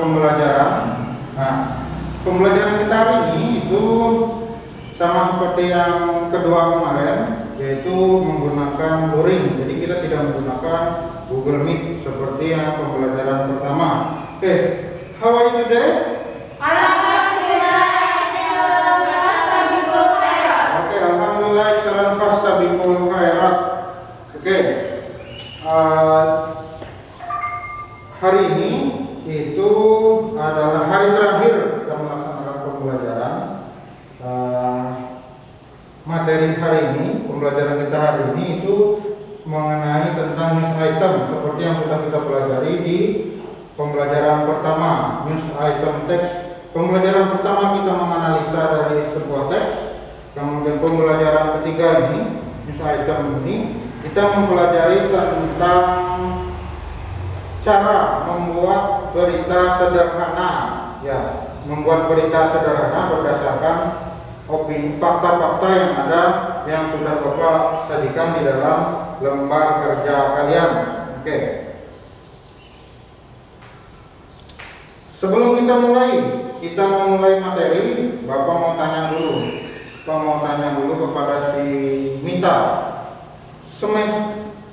pembelajaran. Nah, pembelajaran kita hari ini itu sama seperti yang kedua kemarin, yaitu menggunakan luring. Jadi kita tidak menggunakan Google Meet seperti yang pembelajaran pertama. Oke, how are you today? Oke, alhamdulillah excellent fastabikul khairat. Oke, hari ini itu adalah hari terakhir kita melaksanakan pembelajaran. Materi hari ini, pembelajaran kita hari ini itu mengenai tentang news item seperti yang sudah kita pelajari di pembelajaran pertama, news item text. Pembelajaran pertama kita menganalisa dari sebuah teks. Kemudian pembelajaran ketiga ini, news item ini, kita mempelajari tentang cara membuat berita sederhana, ya, membuat berita sederhana berdasarkan opini, fakta-fakta yang ada yang sudah Bapak sajikan di dalam lembar kerja kalian. Oke. Sebelum kita memulai materi, Bapak mau tanya dulu kepada si Mita.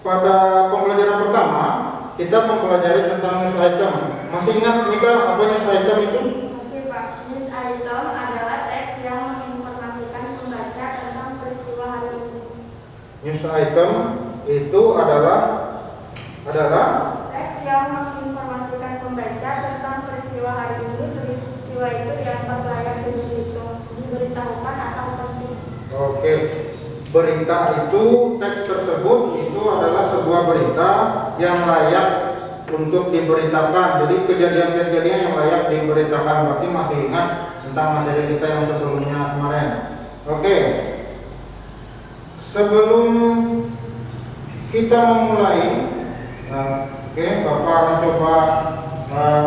Pada pembelajaran pertama kita mempelajari tentang news item. Masih ingat Mita apa news item itu? Masih Pak. News item adalah teks yang menginformasikan pembaca tentang peristiwa hari ini. News item itu adalah teks yang menginformasikan pembaca tentang peristiwa hari ini. Peristiwa itu dianggap layak diberitahukan atau penting. Oke. Berita itu, teks tersebut itu adalah sebuah berita yang layak untuk diberitakan. Jadi kejadian-kejadian yang layak diberitakan. Berarti masih ingat tentang materi kita yang sebelumnya kemarin. Oke. Sebelum kita memulai, Bapak akan coba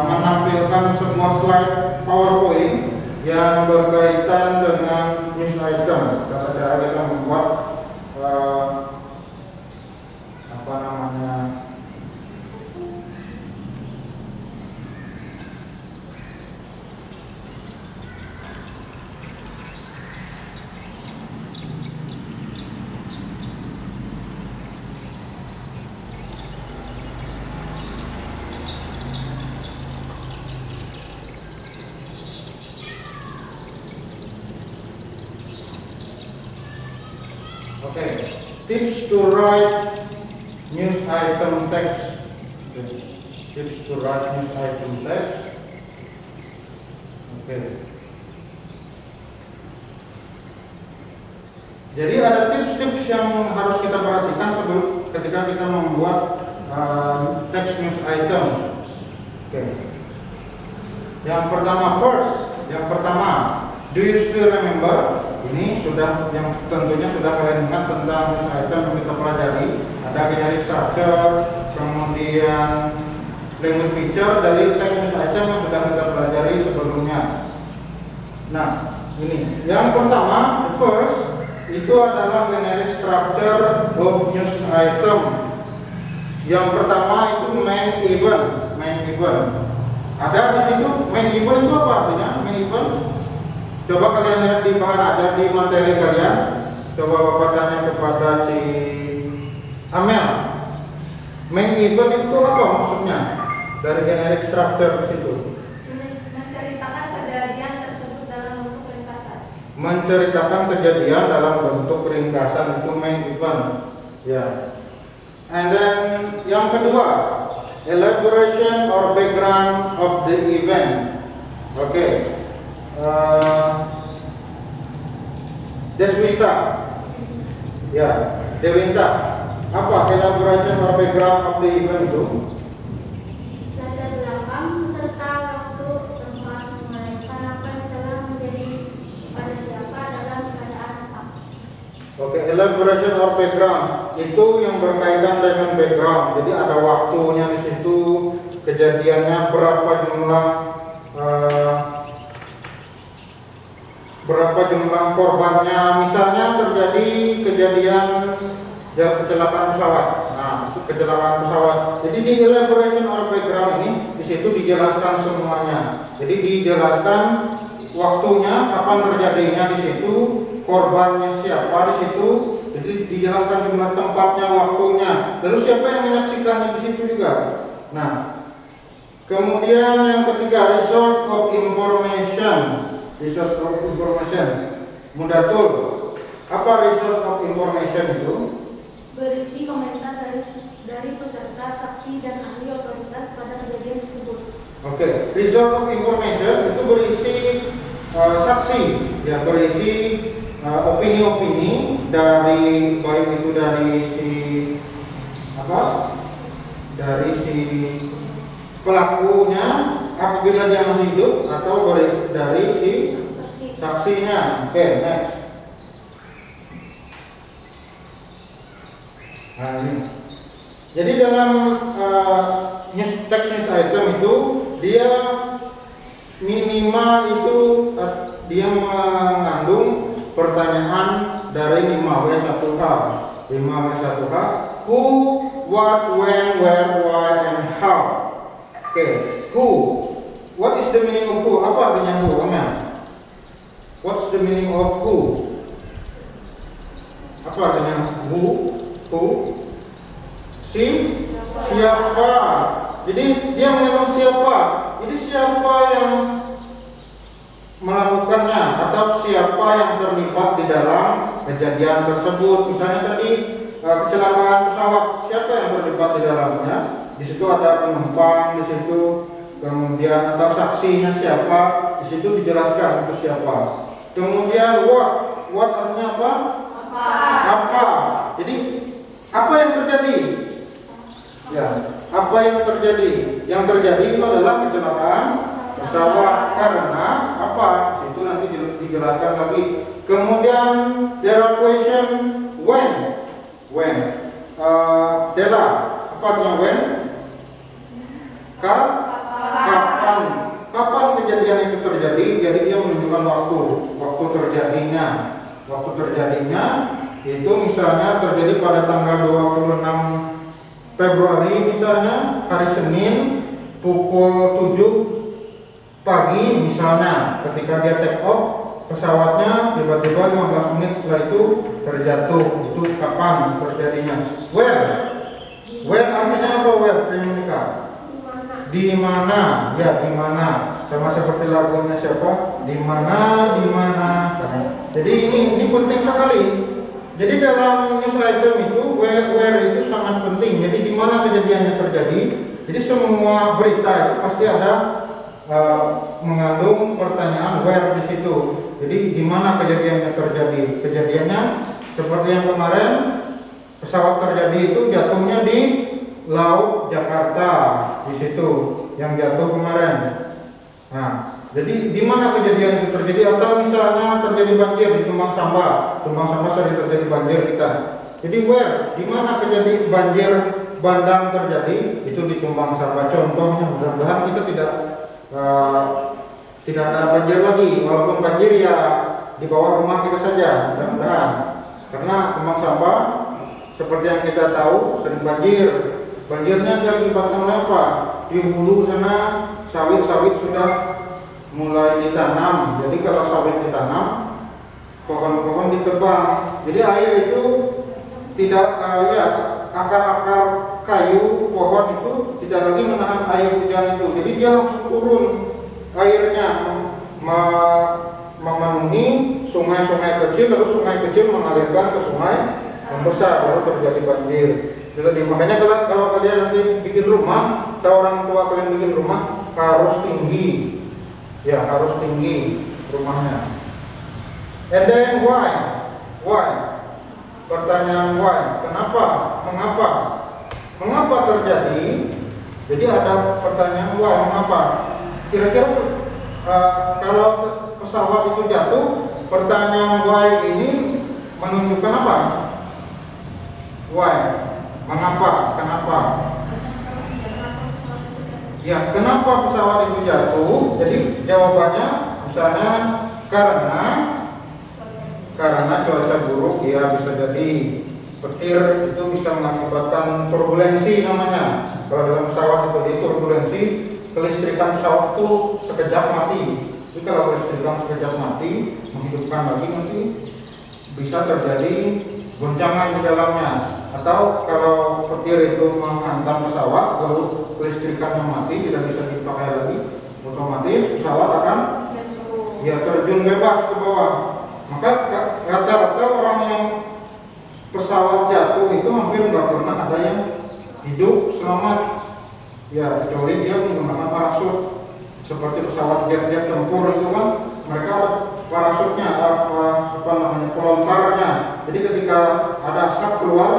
menampilkan semua slide PowerPoint yang berkaitan dengan news item. Cara kita membuat tips to write news item text. Tips to write news item text. Jadi ada tips-tips yang harus kita perhatikan ketika kita membuat text news item. Yang pertama, do you still remember? Ini sudah yang tentunya sudah kalian ingat tentang news item yang kita pelajari. Ada generic structure, kemudian language feature dari text news item yang sudah kita pelajari sebelumnya. Nah, ini yang pertama, first itu adalah generic structure of news item. Yang pertama itu main event. Ada di situ main event itu apa artinya? Main event. Coba kalian lihat di bahan ajar di materi kalian. Coba Bapak tanya kepada si Amel. Main event itu apa maksudnya? Dari generic structure di situ. Menceritakan kejadian tersebut dalam bentuk ringkasan. Menceritakan kejadian dalam bentuk ringkasan itu main event. Ya. And then yang kedua, elaboration or background of the event. Deswita, ya, Dewinta, apa elaboration or background of the event itu? Latar belakang serta waktu tempat kenapa telah menjadi pada siapa dalam keadaan apa. Elaboration or background itu yang berkaitan dengan background. Jadi ada waktunya di situ, kejadiannya berapa jumlah korbannya. Misalnya terjadi kejadian kecelakaan pesawat. Nah, kecelakaan pesawat. Jadi di elaboration or background ini di di situ dijelaskan semuanya. Jadi dijelaskan waktunya, kapan terjadinya di situ, korbannya siapa di situ. Jadi dijelaskan jumlah tempatnya, waktunya. Lalu siapa yang menyaksikannya di situ juga. Nah, kemudian yang ketiga, resource of information. Resource of information. Mudatul. Apa resource of information itu? Berisi komentar dari peserta, saksi, dan ahli otoritas pada kejadian tersebut. Oke, resource of information itu berisi saksi, ya, berisi opini-opini dari, baik itu dari si dari si pelakunya apabila dia masih hidup, atau dari si saksinya. Oke, next. Nah, ini. Jadi dalam text news item itu dia minimal itu dia mengandung pertanyaan dari 5W1H. 5W1H, who, what, when, where, why, and how. Oke, who. What is the meaning of who? Apa artinya who? Aman. What's the meaning of who? Apa artinya who? Who? Siapa. Jadi dia mengandung siapa. Jadi siapa yang melakukannya, atau siapa yang terlibat di dalam kejadian tersebut. Misalnya tadi kecelakaan pesawat, siapa yang terlibat di dalamnya? Di situ ada penumpang, di situ kemudian atau saksinya siapa, di situ dijelaskan itu siapa. Kemudian what artinya apa? Apa. Jadi apa yang terjadi? Ya, apa yang terjadi? Yang terjadi itu adalah kecelakaan pesawat. Karena apa? Itu nanti dijelaskan lagi. Kemudian there are question when. Dela, apa artinya when? Kapan kejadian itu terjadi? Jadi dia menunjukkan waktu terjadinya. Waktu terjadinya itu misalnya terjadi pada tanggal 26 Februari misalnya, hari Senin pukul 7 pagi misalnya, ketika dia take off pesawatnya, tiba-tiba 15 menit setelah itu terjatuh. Itu kapan terjadinya? Where artinya apa? Where, Primunika? Di mana? Ya, di mana. Sama seperti lagunya siapa? Di mana. Jadi ini penting sekali. Jadi dalam news item itu where itu sangat penting. Jadi di mana kejadiannya terjadi. Jadi semua berita itu pasti ada mengandung pertanyaan where di situ. Jadi di mana kejadiannya terjadi? Kejadiannya seperti yang kemarin, pesawat terjadi itu jatuhnya di Laut Jakarta, di situ yang jatuh kemarin. Nah, jadi di mana kejadian itu terjadi? Atau misalnya terjadi banjir di Tumbang Samba sering terjadi banjir kita. Jadi where, di mana kejadian banjir bandang terjadi? Itu di Tumbang Samba. Contohnya, mudah-mudahan kita tidak ada banjir lagi. Walaupun banjir ya di bawah rumah kita saja, mudah-mudahan. Karena Tumbang Samba seperti yang kita tahu sering banjir. Banjirnya diakibatkan oleh apa? Di hulu sana sawit sudah mulai ditanam. Jadi kalau sawit ditanam, pohon-pohon ditebang. Jadi air itu tidak akar-akar kayu pohon itu tidak lagi menahan air hujan itu. Jadi dia langsung turun airnya memenuhi sungai-sungai kecil, lalu sungai kecil mengalirkan ke sungai yang besar, lalu terjadi banjir. Jadi makanya kalau kalian nanti bikin rumah, atau orang tua kalian bikin rumah, harus tinggi. Ya, harus tinggi rumahnya. And then why? Pertanyaan why? Kenapa? Mengapa? Mengapa terjadi? Jadi ada pertanyaan why, mengapa? Kira-kira kalau pesawat itu jatuh, pertanyaan why ini menunjukkan apa? Why? Mengapa? Kenapa? Ya, kenapa pesawat itu jatuh? Jadi jawabannya misalnya karena cuaca buruk, ya bisa jadi petir itu bisa mengakibatkan turbulensi namanya. Kalau dalam pesawat itu turbulensi, kelistrikan pesawat itu sekejap mati. Jadi kalau kelistrikan sekejap mati, menghidupkan lagi nanti bisa terjadi goncangan di dalamnya. Atau kalau petir itu menghantam pesawat, lalu kelistrikannya mati, tidak bisa dipakai lagi, otomatis pesawat akan terjun bebas ke bawah. Maka rata-rata orang yang pesawat jatuh itu hampir nggak pernah ada yang hidup selamat. Ya, kecuali dia menggunakan parasut. Seperti pesawat jet-jet tempur itu kan, mereka ada parasutnya, pelontarnya. Jadi ketika ada asap keluar,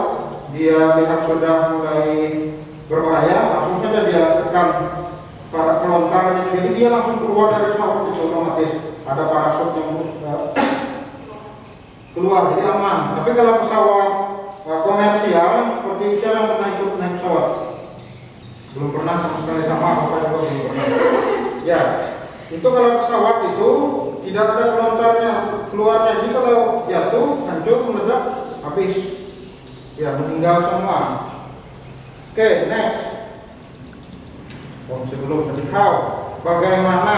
dia lihat sudah mulai berbahaya, langsung saja dia tekan para pelontarnya. Jadi dia langsung keluar dari pesawat itu, otomatis ada parasut yang keluar, jadi aman. Tapi kalau pesawat komersial, seperti siapa yang pernah ikut naik pesawat? Belum pernah sama sekali, sama apa yang belum pernah. Ya, itu kalau pesawat itu tidak ada pelontarnya keluarnya. Jadi kalau jatuh, hancur, meledak, habis. Ya, meninggal semua. Oke, next. Sebelum tadi how, bagaimana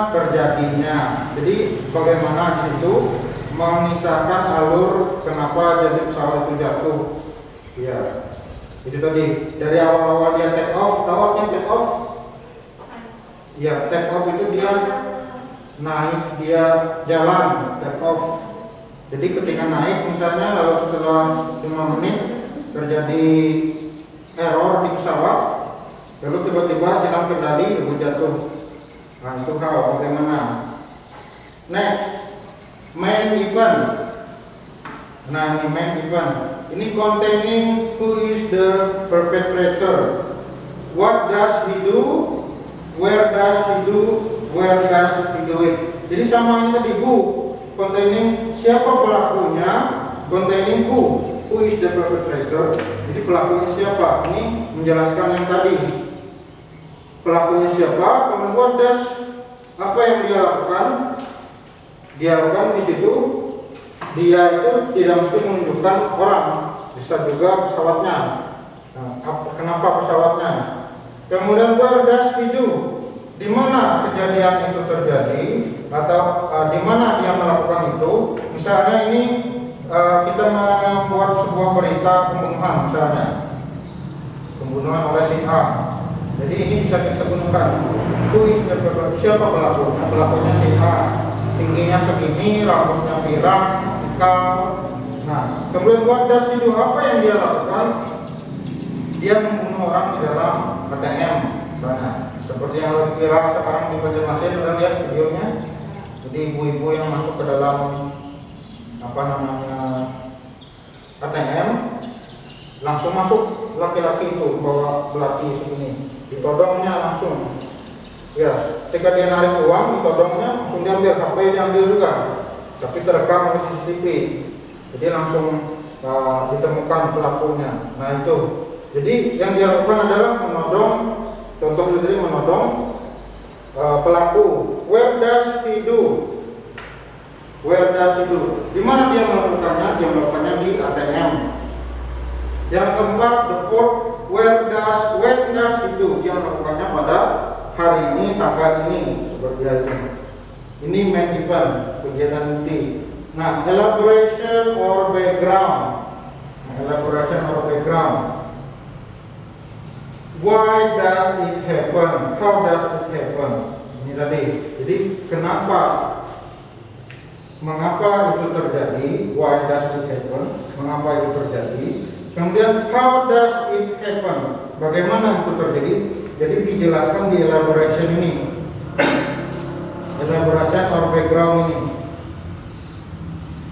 terjadinya. Jadi bagaimana itu memisahkan alur kenapa jadi pesawat itu jatuh. Ya, itu tadi dari awal-awal dia take off, tahu artinya take off? Ya, take off itu dia naik, dia jalan, take off. Jadi ketika naik misalnya, lalu setelah 5 menit terjadi error di pesawat, lalu tiba-tiba hilang kendali, lalu jatuh. Nah, itu how, bagaimana. Next, main event. Nah, ini main event. Ini containing who is the perpetrator, what does he do, where does he do, where does he do it. Jadi sama ini tadi who, containing siapa pelakunya, containing who is the perpetrator. Jadi pelakunya siapa? Ini menjelaskan yang tadi. Pelakunya siapa, kemudian what does, apa yang dia lakukan. Dia lakukan di situ. Dia itu tidak mesti menunjukkan orang, bisa juga pesawatnya. Nah, kenapa pesawatnya? Kemudian where does he do, di mana kejadian itu terjadi, atau di mana dia melakukan itu. Misalnya ini kita membuat sebuah berita pembunuhan, misalnya pembunuhan oleh si A. Jadi ini bisa kita gunakan. Siapa pelaku? Pelakunya si A, tingginya segini, rambutnya pirang, ikal. Nah, kemudian what does he do, apa yang dia lakukan? Dia membunuh orang di dalam ATM, misalnya. Seperti yang viral sekarang di Banjarmasin, sudah lihat videonya. Jadi ibu-ibu yang masuk ke dalam ATM, langsung masuk laki-laki itu bawa belati segini, ditodongnya langsung. Ya, ketika dia narik uang, ditodongnya langsung diambil, HP diambil juga, tapi terekam oleh CCTV. Jadi langsung ditemukan pelakunya. Nah itu. Jadi yang dia lakukan adalah menodong. Contoh jadi menodong pelaku. Where does he do? Where does he do? Di mana dia melakukannya? Dia melakukannya di ATM. Yang keempat, the fourth, when does he do? Dia melakukannya pada hari ini, tanggal ini, seperti hari ini. Ini main event, kegiatan inti. Nah, elaboration or background. Elaboration or background. Why does it happen? How does it happen? Ini tadi. Jadi mengapa itu terjadi? Why does it happen? Mengapa itu terjadi? Kemudian how does it happen? Bagaimana itu terjadi? Jadi dijelaskan di elaboration ini. Elaboration or background ini.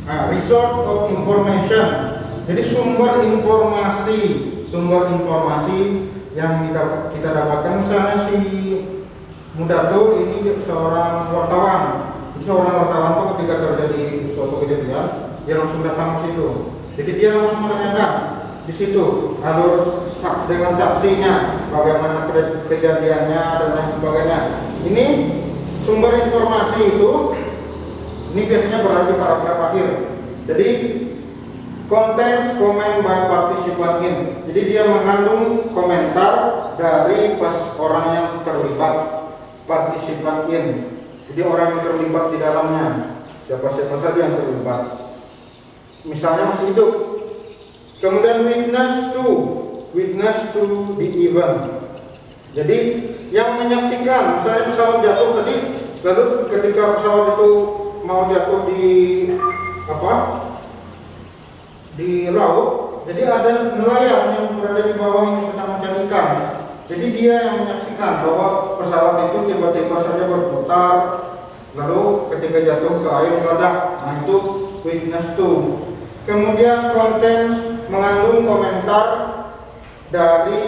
Nah, resort of information. Jadi sumber informasi yang kita dapatkan, misalnya si Mudatul ini seorang wartawan. Seorang wartawan itu ketika terjadi suatu kejadian, dia langsung datang ke situ. Jadi dia langsung menanyakan di situ alur dengan saksinya, bagaimana kejadiannya dan lain sebagainya. Ini sumber informasi itu, ini biasanya berada di paragraf akhir. Jadi contains comment by participant in. Jadi dia mengandung komentar dari orang yang terlibat, partisipan in. Jadi orang yang terlibat di dalamnya, siapa-siapa saja yang terlibat. Misalnya masih hidup. Kemudian witness to the event. Jadi yang menyaksikan, misalnya pesawat jatuh tadi, lalu ketika pesawat itu mau jatuh di laut, jadi ada nelayan yang berada di bawah yang sedang mencari ikan. Jadi dia yang menyaksikan bahwa pesawat itu tiba-tiba saja berputar, lalu ketika jatuh ke air meledak. Nah, itu witness to. Kemudian konten mengandung komentar dari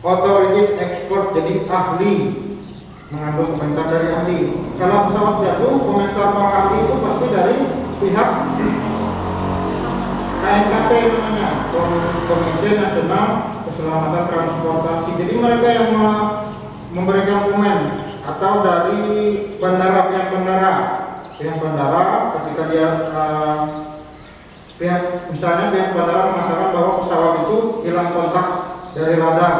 authorities expert, jadi ahli, mengandung komentar dari ahli. Kalau pesawat jatuh, komentar para ahli itu pasti dari pihak KNKT namanya, Komite Nasional Keselamatan Transportasi. Jadi mereka yang memberikan komen, atau dari pihak bandara ketika dia misalnya pihak bandara mengatakan bahwa pesawat itu hilang kontak dari radar.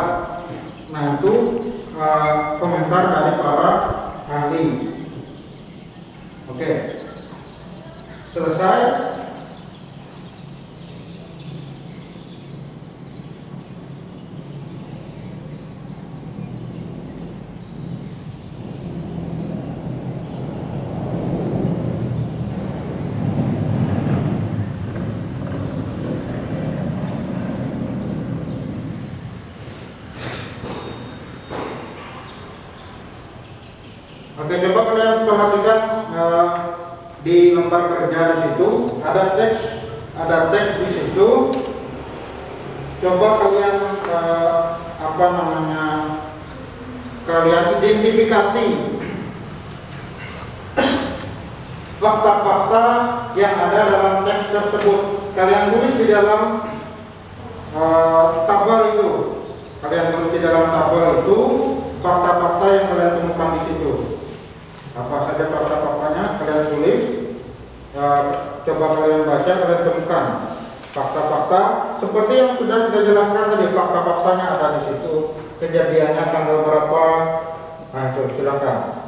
Nah, itu komentar dari para ahli. Oke, selesai. Oke, coba kalian perhatikan di lembar kerja di situ ada teks di situ. Coba kalian kalian identifikasi fakta-fakta yang ada dalam teks tersebut. Kalian tulis di dalam tabel itu. Kalian tulis di dalam tabel itu fakta-fakta yang kalian temukan di situ. Apa saja fakta-faktanya kalian tulis. Coba kalian baca, kalian temukan fakta-fakta seperti yang sudah kita jelaskan tadi. Fakta-faktanya ada di situ. Kejadiannya tanggal berapa? Nah, itu silakan.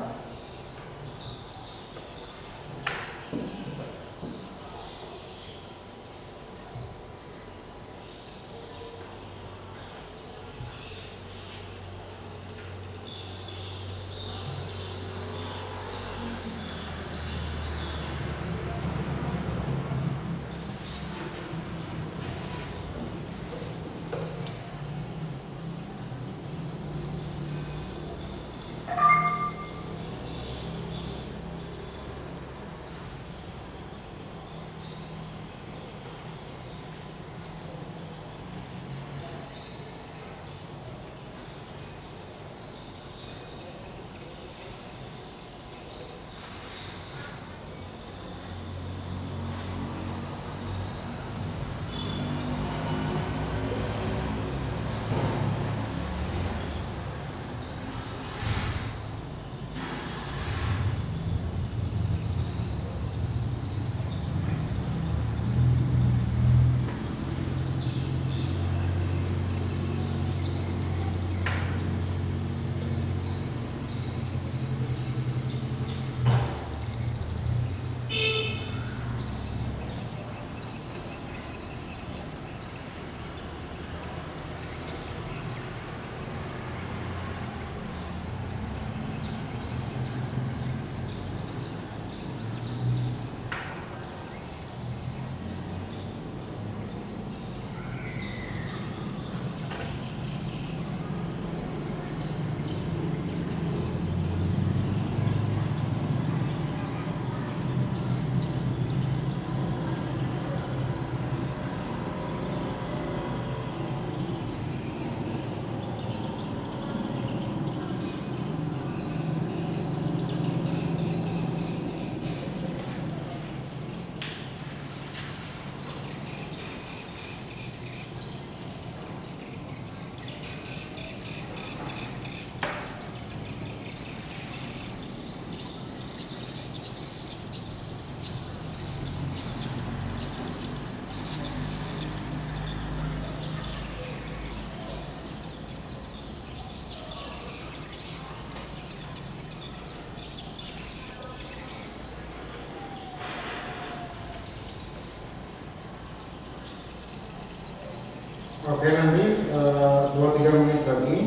Oke, nanti 2-3 menit lagi.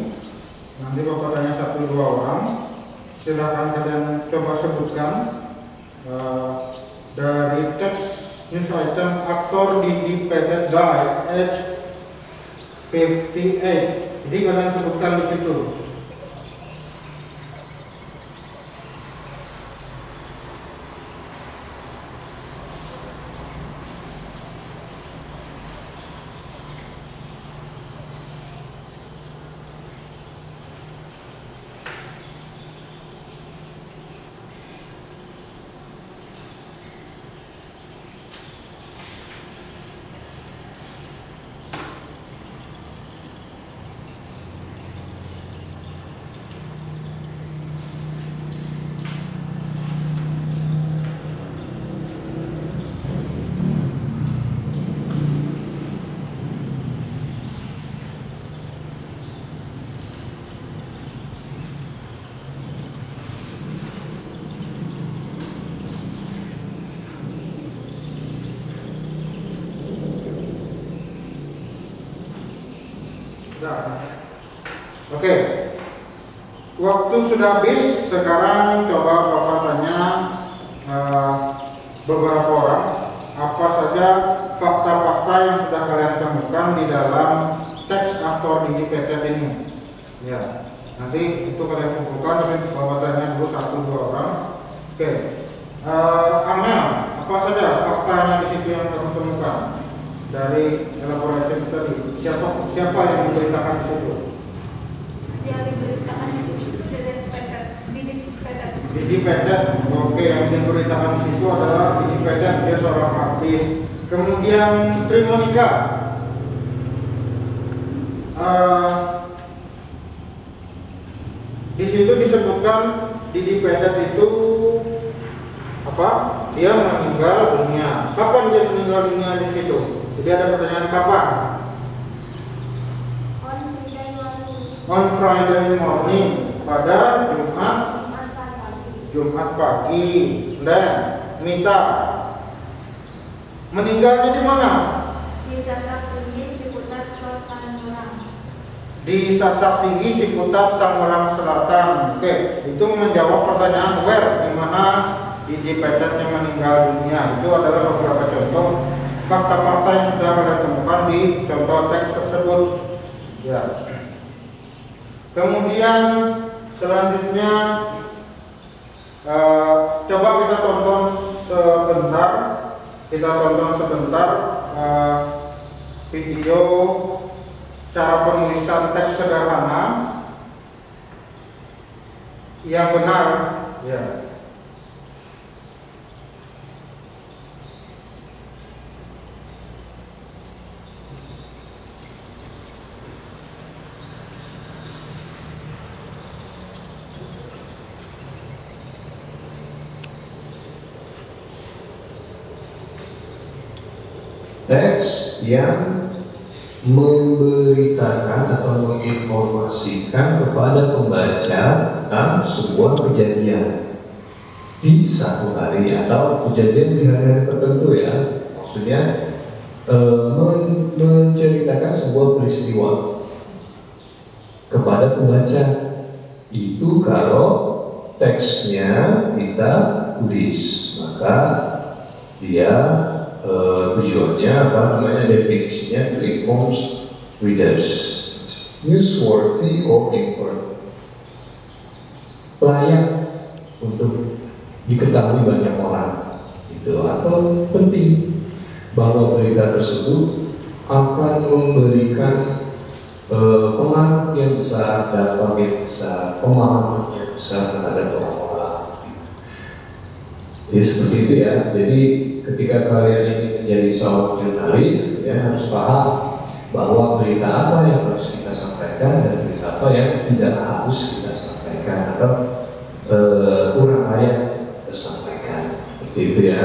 Nanti Bapak tanya 1-2 orang. Silakan kalian coba sebutkan dari teks news item aktor di Painted Guy age 58. Jadi kalian sebutkan di situ. Oke, waktu sudah habis. Sekarang coba Bapak tanya beberapa orang apa saja fakta-fakta yang sudah kalian temukan di dalam teks aktor di PTT ini. Ya, nanti itu kalian kumpulkan. Tapi Bapak tanya dulu 1-2 orang. Oke, Amel, apa saja faktanya di situ yang kamu temukan dari elaborasi tadi? Siapa yang memberitakan di situ? Yang diberitakan di situ Didi Petet. Oke, yang diberitakan di situ adalah Didi Petet, dia seorang artis. Kemudian Tri Monica, di situ disebutkan Didi Petet itu apa? Dia meninggal dunia. Kapan dia meninggal dunia di situ? Jadi ada pertanyaan kapan? On Friday morning, pada Jumat pagi. Dan Mita, meninggalnya di mana? di Sasak Tinggi Ciputat Tangerang. Di Sasak Tinggi Ciputat Tangerang Selatan. Oke, itu menjawab pertanyaan where, di mana Didi Petetnya meninggal dunia. Itu adalah beberapa contoh fakta-fakta yang sudah kalian temukan di contoh teks tersebut. Ya. Kemudian selanjutnya coba kita tonton sebentar video cara penulisan teks sederhana yang benar. Ya. Teks yang memberitakan atau menginformasikan kepada pembaca tentang sebuah kejadian di satu hari atau kejadian di hari-hari tertentu, ya. Maksudnya menceritakan sebuah peristiwa kepada pembaca. Itu kalau teksnya kita tulis, maka dia tujuannya apa namanya, definisinya to inform readers, newsworthy or important, layak untuk diketahui banyak orang, gitu, atau penting bahwa berita tersebut akan memberikan pengaruh yang besar, dampak yang besar, pemahaman yang besar terhadap orang-orang. Jadi seperti itu, ya. Jadi ketika kalian ini menjadi seorang jurnalis, ya, harus paham bahwa berita apa yang harus kita sampaikan dan berita apa yang tidak harus kita sampaikan atau kurang layak kita sampaikan. Seperti itu, ya.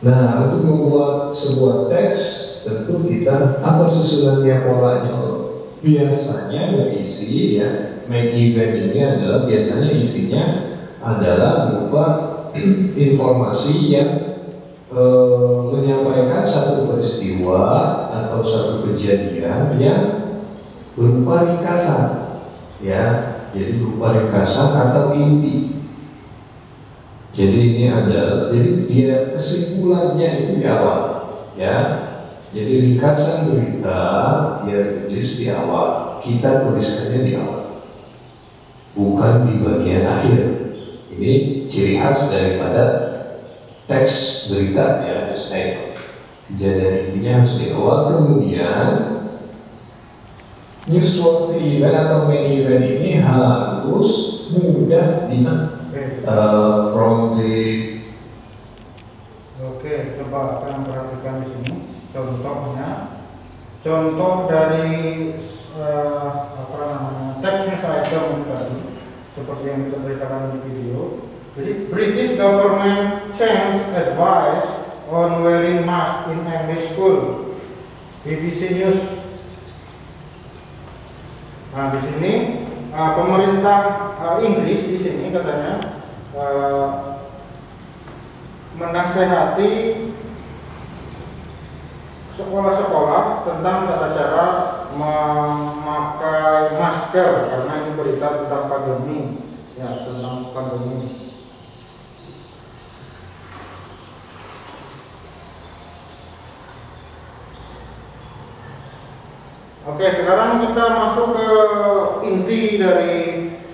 Nah, untuk membuat sebuah teks tentu kita apa susunannya, polanya. Biasanya berisi, ya, main event ini adalah biasanya isinya adalah berupa informasi yang menyampaikan satu peristiwa atau satu kejadian yang berupa ringkasan, ya. Jadi berupa ringkasan atau inti. Jadi ini ada, jadi dia kesimpulannya itu di awal, ya. Jadi ringkasan berita dia tulis di awal, kita tuliskannya di awal, bukan di bagian akhir. Ini ciri khas daripada teks berita, ya, kejadian intinya harus di awal. Kemudian newsworthy event atau main event ini harus mudah from the. Oke, coba kalian perhatikan di sini contohnya. Contoh dari teks news item tadi, seperti yang kita beritakan di video. Jadi, British government changed advice on wearing mask in English school. BBC News. Nah, di sini pemerintah Inggris di sini katanya menasehati sekolah-sekolah tentang tata cara memakai masker karena ini berita tentang pandemi, ya, tentang pandemi. Oke, sekarang kita masuk ke inti dari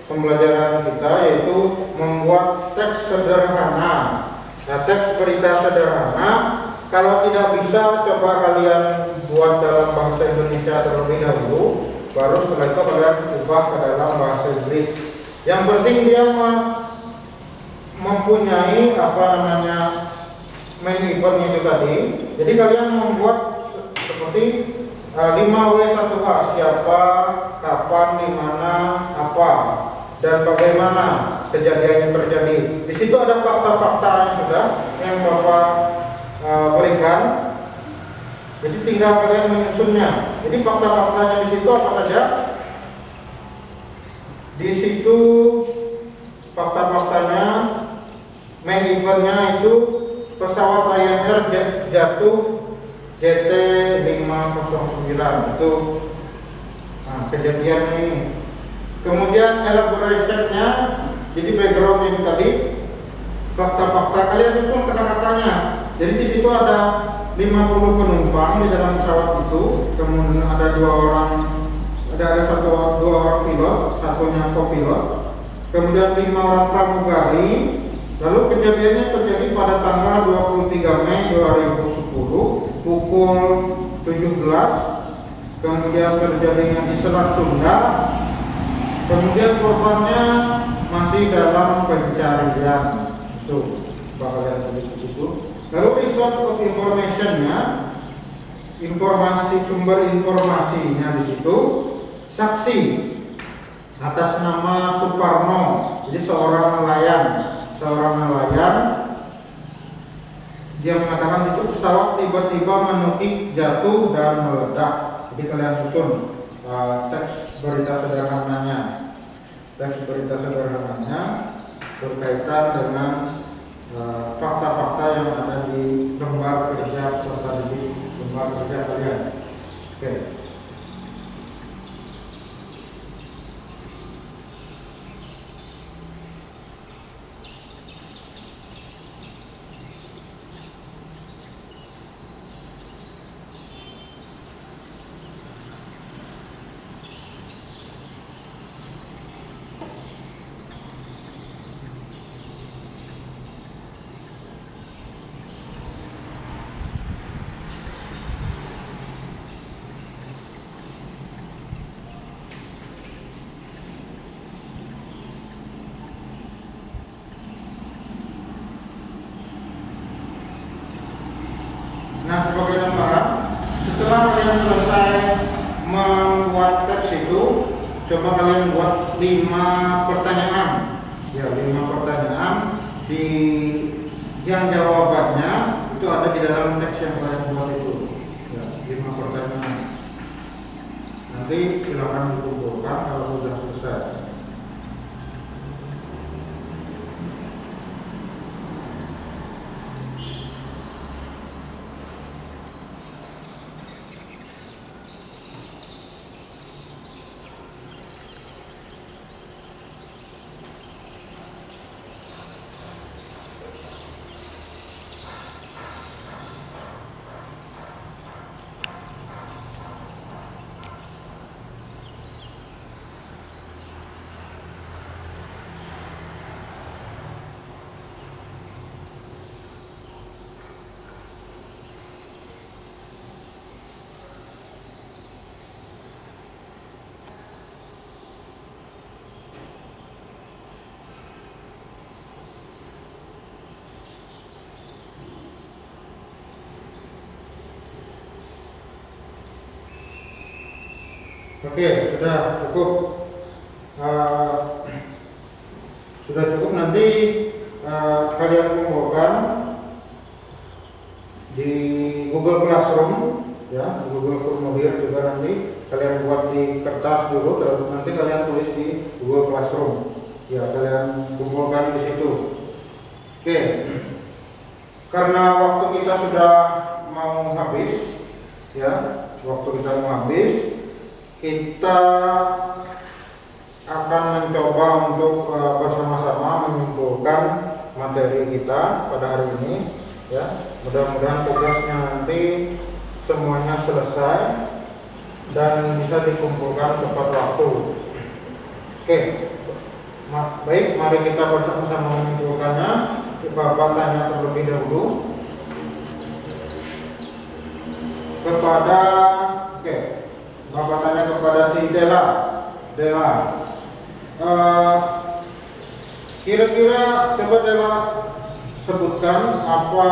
pembelajaran kita, yaitu membuat teks sederhana. Nah, teks berita sederhana, kalau tidak bisa, coba kalian buat dalam bahasa Indonesia terlebih dahulu, baru setelah itu kalian ubah ke dalam bahasa Inggris. Yang penting dia mempunyai main event itu tadi. Jadi kalian membuat seperti 5W1H, siapa, kapan, di mana, apa, dan bagaimana kejadian yang terjadi. Di situ ada fakta-fakta yang sudah yang Bapak berikan. Jadi tinggal kalian menyusunnya. Jadi fakta-faktanya di situ apa saja? Di situ fakta-faktanya, main eventnya itu pesawat Lion Air jatuh JT509 itu kejadian ini. Kemudian elaborationnya, jadi backgroundnya itu tadi, fakta-fakta kalian susun kata-katanya. Jadi di situ ada 50 penumpang di dalam pesawat itu, kemudian ada dua orang pilot, satunya kopilot, kemudian 5 orang pramugari. Lalu kejadiannya terjadi pada tanggal 23 Mei 2010 pukul 17. Kemudian terjadinya di Selat Sunda. Kemudian korbannya masih dalam pencarian. Itu bakal lihat di situ. Lalu resource of information-nya, sumber informasinya di situ, saksi atas nama Suparno, jadi seorang nelayan, dia mengatakan itu pesawat tiba-tiba menukik, jatuh dan meledak. Jadi kalian susun teks berita sederhananya berkaitan dengan fakta-fakta yang ada di lembar kerja serta di lembar kerja kalian. Oke. Nah, sebagai tambahan, setelah kalian selesai membuat teks itu, coba kalian buat 5 pertanyaan. Ya, 5 pertanyaan yang jawabannya itu ada di dalam teks yang kalian buat itu. Ya, 5 pertanyaan. Nanti silakan dikumpulkan kalau sudah selesai. Oke, sudah cukup. Sudah cukup, nanti kalian kumpulkan di Google Classroom, ya, Google Formulir juga nanti kalian buat di kertas dulu, terus nanti kalian tulis di Google Classroom, ya, kalian kumpulkan di situ. Oke, karena waktu kita sudah mau habis, ya, waktu kita mau habis, kita akan mencoba untuk bersama-sama menyimpulkan materi kita pada hari ini, ya. Mudah-mudahan tugasnya nanti semuanya selesai dan bisa dikumpulkan tepat waktu. Oke, baik, mari kita bersama-sama menyimpulkannya. Bapak tanya terlebih dahulu kepada, Bapak tanya kepada si Dela. Kira-kira coba Dela sebutkan apa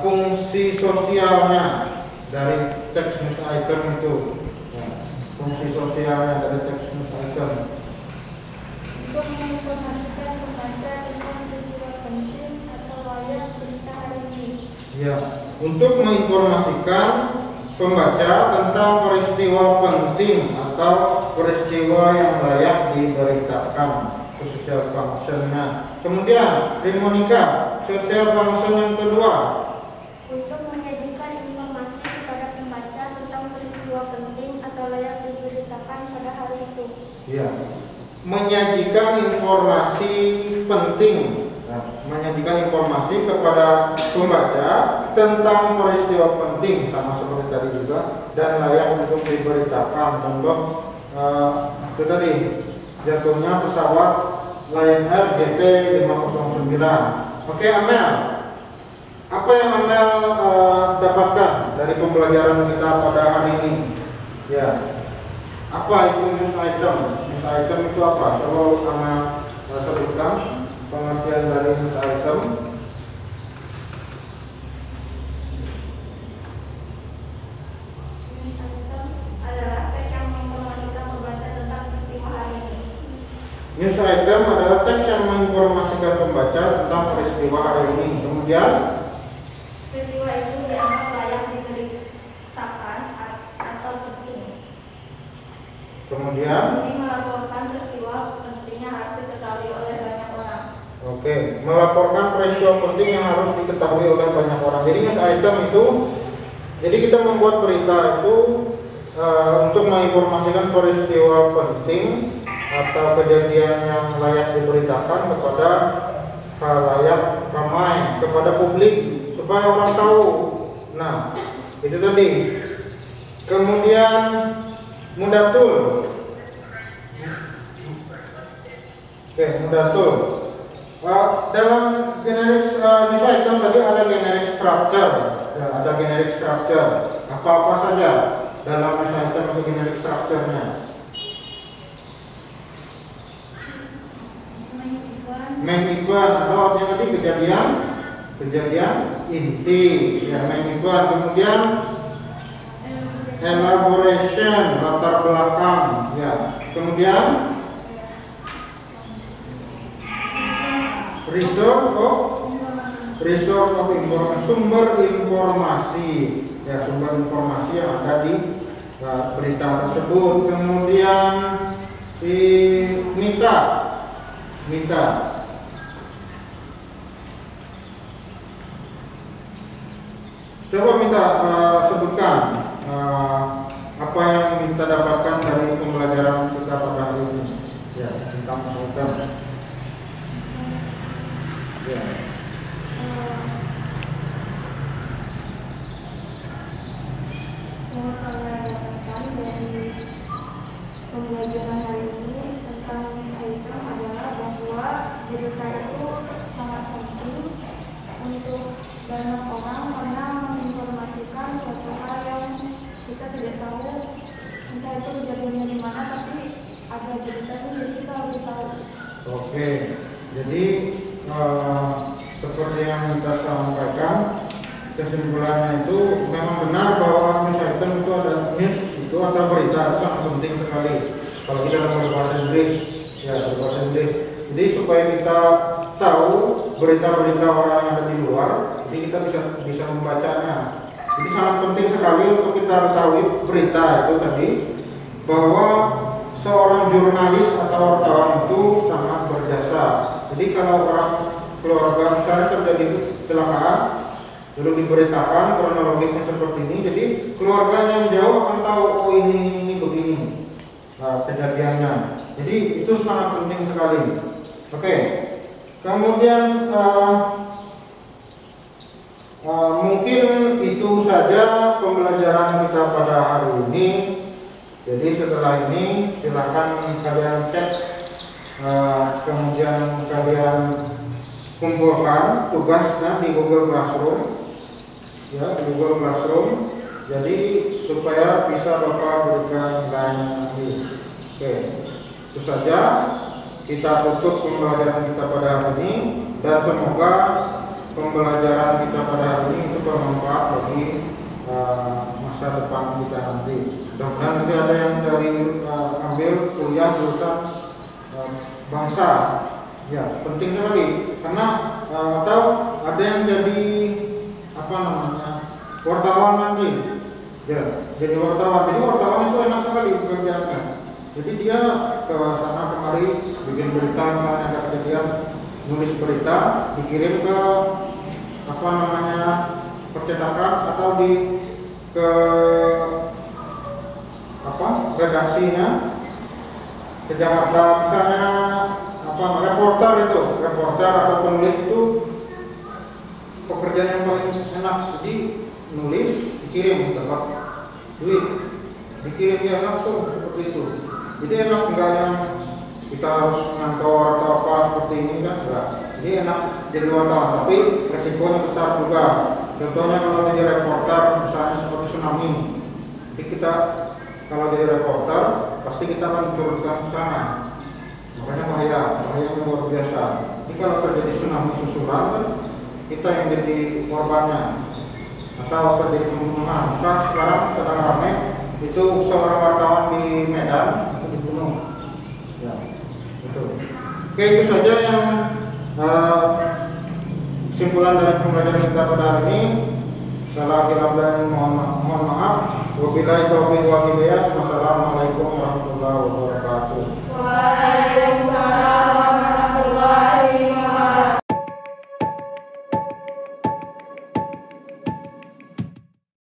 fungsi sosialnya dari teks news item itu, ya, fungsi sosialnya dari teks news item. Untuk menginformasikan pembaca tentang peristiwa penting atau layak berita hari ini. Ya, untuk menginformasikan pembaca tentang peristiwa penting atau peristiwa yang layak diberitakan, social function-nya. Kemudian, Monica, social function yang kedua. Untuk menyajikan informasi kepada pembaca tentang peristiwa penting atau layak diberitakan pada hari itu. Ya, menyajikan informasi penting, menyajikan informasi kepada pembaca tentang peristiwa penting, sama seperti tadi juga, dan layak untuk diberitakan. Contoh itu tadi, jatuhnya pesawat Lion Air GT509. Oke, Amel, apa yang Amel dapatkan dari pembelajaran kita pada hari ini? Ya, apa itu news item? News item itu apa? Kalau Amel sebutkan pengertian dari news item. News item adalah teks yang menginformasikan pembaca tentang peristiwa hari ini. Kemudian, peristiwa itu dianggap layak diberitakan atau penting. Kemudian, ini melaporkan peristiwa penting yang harus diketahui oleh banyak orang. Oke, melaporkan peristiwa penting yang harus diketahui oleh banyak orang. Jadi news item itu, jadi kita membuat berita itu untuk menginformasikan peristiwa penting atau kejadian yang layak diberitakan kepada khalayak ramai, kepada publik, supaya orang tahu. Nah, itu tadi. Kemudian mudatul. Oke, mudatul. Dalam generic news item tadi ada generic structure, ya, ada generic structure. Apa-apa saja dalam news item itu generic structure-nya. Main event atau artinya tadi kejadian inti, ya, main event. Kemudian elaboration, latar belakang, ya. Kemudian resource of information, sumber informasi, ya, sumber informasi yang ada di berita tersebut. Kemudian minta. Coba minta sebutkan apa yang kita dapatkan dari pembelajaran kita pada hari ini, ya, tentang program. Ya. Yang saya dapatkan dari pembelajaran hari ini tentang news item adalah bahwa berita itu sangat penting untuk banyak orang karena menginformasikan suatu hal yang kita tidak tahu, entah itu kejadiannya di mana, tapi ada berita itu jadi kita harus tahu. Oke, jadi seperti yang kita sampaikan, kesimpulannya itu memang benar bahwa news item itu ada news itu atau berita itu sangat penting sekali. Kalau kita dalam berbahasa Inggris, ya berbahasa Inggris. Jadi supaya kita tahu berita-berita orang yang ada di luar, jadi kita bisa membacanya. Jadi sangat penting sekali untuk kita ketahui berita itu tadi, bahwa seorang jurnalis atau wartawan itu sangat berjasa. Jadi kalau orang keluarga misalnya terjadi kecelakaan, lalu diberitakan kronologisnya seperti ini, jadi keluarganya yang jauh akan tahu, oh ini begini kejadiannya. Jadi itu sangat penting sekali. Oke. Kemudian mungkin itu saja pembelajaran kita pada hari ini. Jadi setelah ini silakan kalian cek, kemudian kalian kumpulkan tugasnya di Google Classroom, ya di Google Classroom. Jadi supaya bisa Bapak berikan nilainya nanti. Oke, itu saja. Kita tutup pembelajaran kita pada hari ini, dan semoga pembelajaran kita pada hari ini itu bermanfaat bagi masa depan kita nanti. Mudah-mudahan nanti ada yang dari ambil kuliah jurusan bangsa, ya penting sekali, karena atau ada yang jadi wartawan nanti, ya jadi wartawan. Jadi wartawan itu enak sekali pekerjaannya. Jadi dia ke sana kemari bikin berita, misalnya ada kejadian, nulis berita, dikirim ke percetakan atau ke redaksinya ke Jakarta, misalnya reporter atau penulis itu pekerjaan yang paling enak. Jadi nulis, dikirim, dapat duit, dikirim ya langsung seperti itu. Jadi enak, enggak yang kita harus ngantor atau apa seperti ini kan, enggak. Jadi enak jadi wartawan, tapi resikonya besar juga. Contohnya kalau jadi reporter misalnya seperti tsunami, jadi kita kalau jadi reporter pasti kita akan diturunkan ke sana, makanya bahaya yang luar biasa. Jadi kalau terjadi tsunami susulan kan kita yang jadi korbannya, atau terjadi pembunuhan. Maka sekarang sedang ramai itu seorang wartawan di Medan itu dibunuh, ya itu. Oke, itu saja yang kesimpulan dari pembelajaran kita pada hari ini. Salah hilaf dan mohon maaf. Wabillahi taufiq wal hidayah. Wassalamualaikum